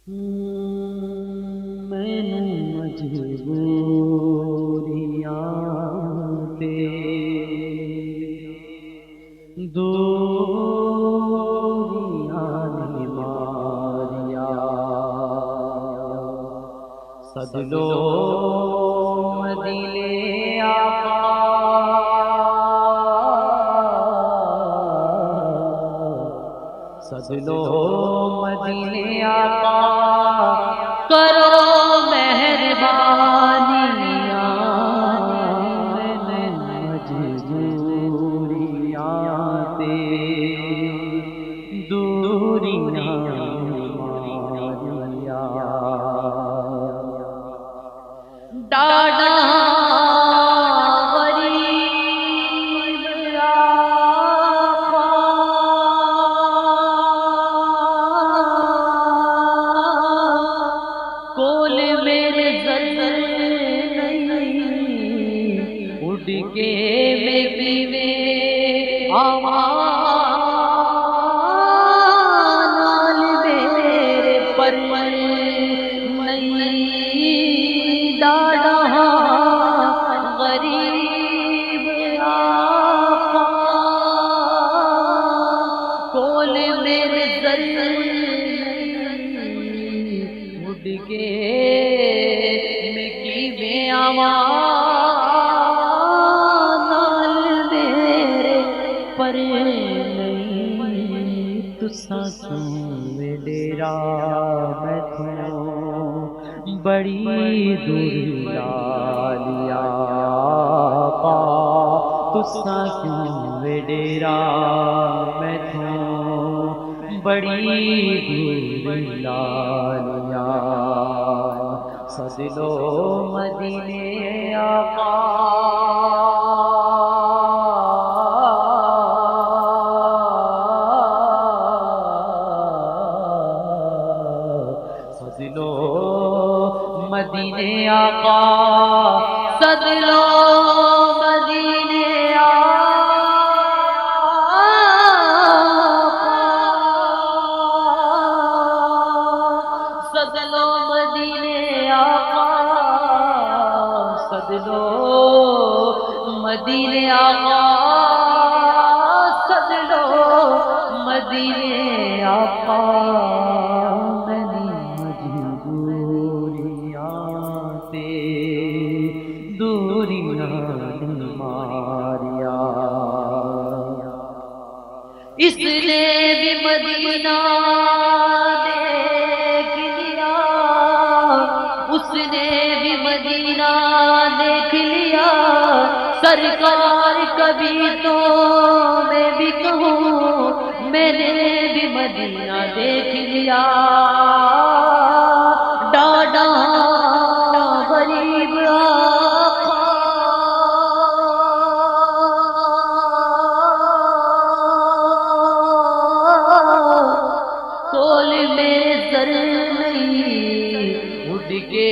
میں مجبوریاں تے دوریاں نے ماریا سد لو مدینے آقا سد لو مدینے آقا کرو مہربانیاں میں مجبوریاں تے دوریاں ماریا ڈاڈا اڑ کے میں پیوے نال میرے پر نہیں ڈاڑا غریب آقا کول میرے زل اڑ کے میں کیوے پر نہیں تساں کیوں ڈیرا میں تھوں بڑی دور لالیا پا تساں کیوں ڈیرا میں تھوں بڑی دور لالیا سد لو مدینے آقا مدینے آقا سد لو مدینے آقا سد لو مدینے آقا سد لو مدینے آقا سد لو مدینے آقا ماریا اس نے بھی مدینہ دیکھ لیا اس نے بھی مدینہ دیکھ لیا سرکار کبھی تو میں بھی کہوں میں نے بھی مدینہ دیکھ لیا ڈاڈا غریب اڑ کے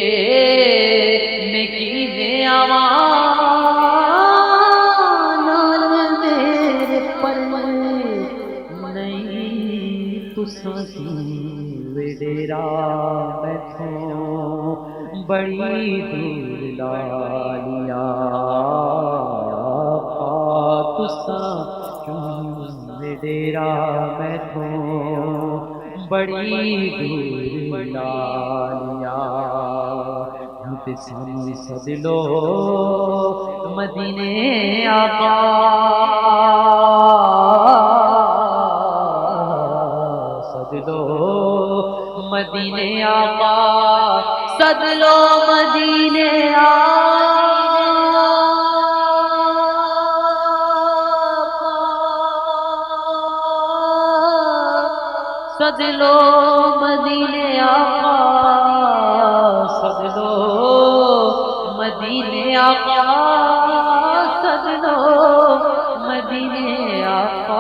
میں کیوے نال میرے پر نہیں تساں کیوں ڈیرا میں تھوں بڑی دور لالیا تساں کیوں ڈیرا میں تھوں بڑی دور لالیا سامنے سد لو مدینے آقا سد لو مدینے آقا سد لو مدینے سد لو مدینے آقا سد لو مدینے آقا سد لو مدینے آقا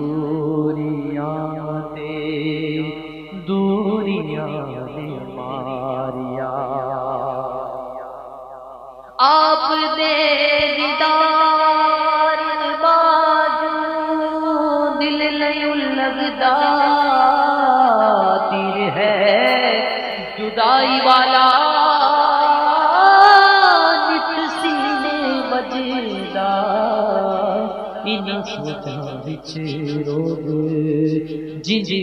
مجبوریاں تے دوریاں نے ماریا آپ دے دیدار باجو دل نہیں لگدا جنجی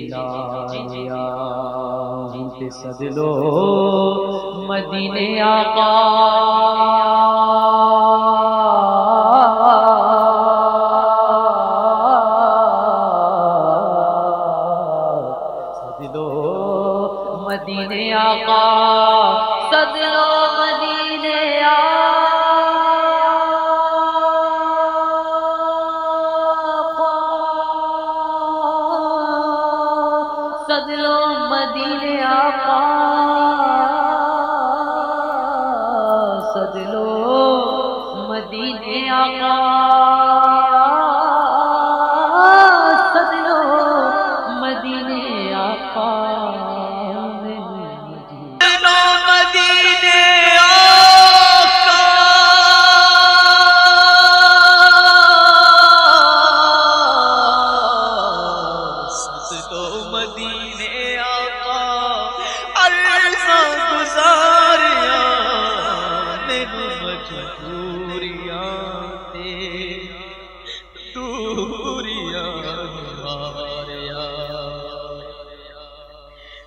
لایا تے سد لو مدینے آقا سد لو مدینے آقا سد لو مدینے سد لو مدینے آقا سد لو مدینے آقا سد لو مدینے آقا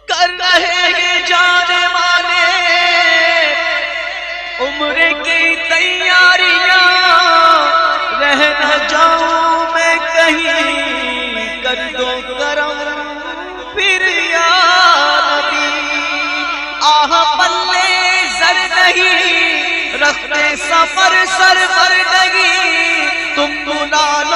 کر رہے ہیں جانے والے عمر کی تیاریاں رہ نہ جاؤں میں کہیں کر دو کرم پھر یا نبی آہ پلے زر نہیں رکھتے سفر سرور نہیں تم بلا لو